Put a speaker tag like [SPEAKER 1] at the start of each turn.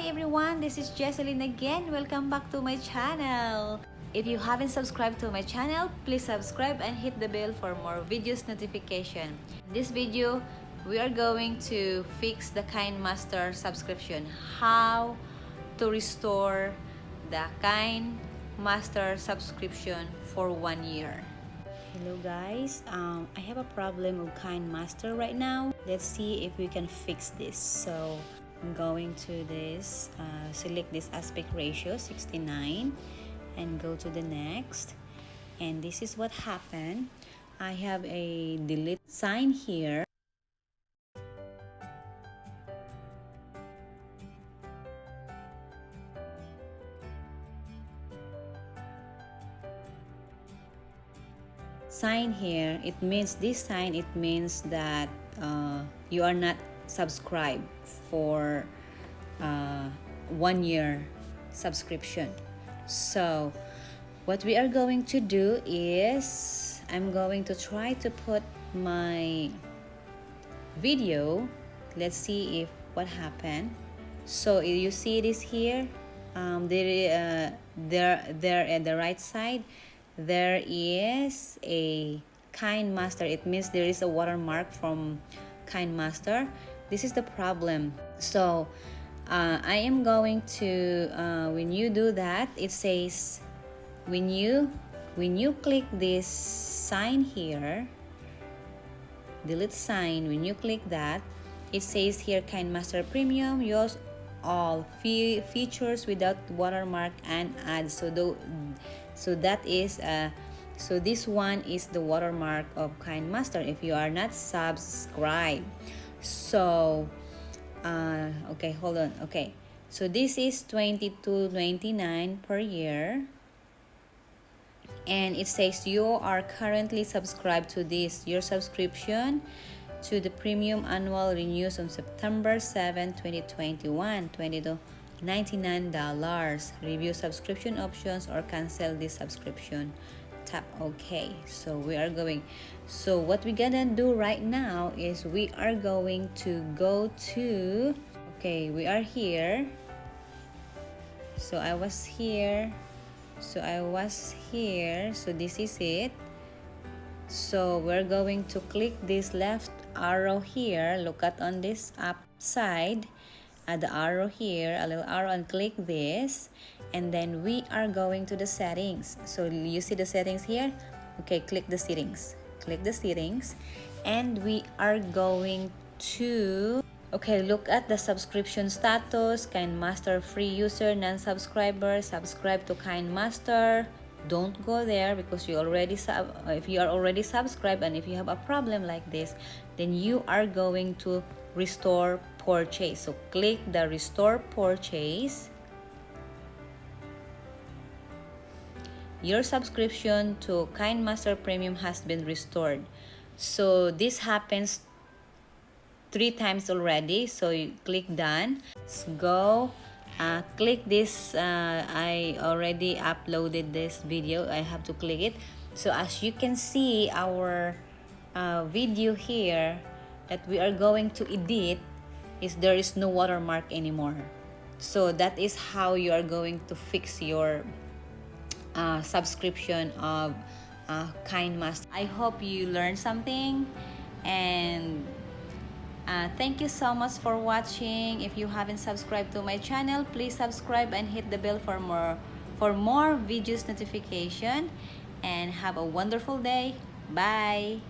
[SPEAKER 1] Hi everyone, this is Jesseline again. Welcome back to my channel. If you haven't subscribed to my channel, please subscribe and hit the bell for more videos notification. In this video, we are going to fix the Kinemaster subscription. How to restore the Kinemaster subscription for 1 year. Hello guys, I have a problem with Kinemaster right now. Let's see if we can fix this. So I'm going to this, select this aspect ratio 69 and go to the next. And this is what happened. I have a delete sign here. Sign here, it means this sign, it means that you are not subscribed for 1 year subscription. So what we are going to do is I'm going to try to put my video. Let's see if what happened. So you see this here, there at the right side there is a Kinemaster. It means there is a watermark from Kinemaster. This is the problem. So I am going to when you do that, it says when you click this sign here, delete sign, when you click that, it says here Kinemaster Premium, use all features without watermark and ads. So that is so this one is the watermark of Kinemaster if you are not subscribed. So okay, hold on. Okay, so this is $22.99 per year, and it says you are currently subscribed to this. Your subscription to the premium annual renews on September 7, 2021, $22.99. Review subscription options or cancel this subscription. Tap OK. So we are going. So what we're gonna do right now is we are going to go to. Okay, we are here. So I was here. So this is it. So we're going to click this left arrow here. Look at on this up side, the arrow here, a little arrow, and click this, and then we are going to the settings. So you see the settings here. Okay, click the settings, and we are going to look at the subscription status. Kinemaster free user, non-subscriber, subscribe to Kinemaster. Don't go there because you already if you are already subscribed, and if you have a problem like this, then you are going to restore purchase. So click the restore purchase. Your subscription to Kinemaster Premium has been restored. So this happens 3 times already. So you click done. Let's go. Click this. I already uploaded this video. I have to click it. So as you can see, our video here that we are going to edit is there is no watermark anymore. So that is how you are going to fix your subscription of Kinemaster. I hope you learned something, and thank you so much for watching. If you haven't subscribed to my channel, please subscribe and hit the bell for more videos notification, and have a wonderful day. Bye.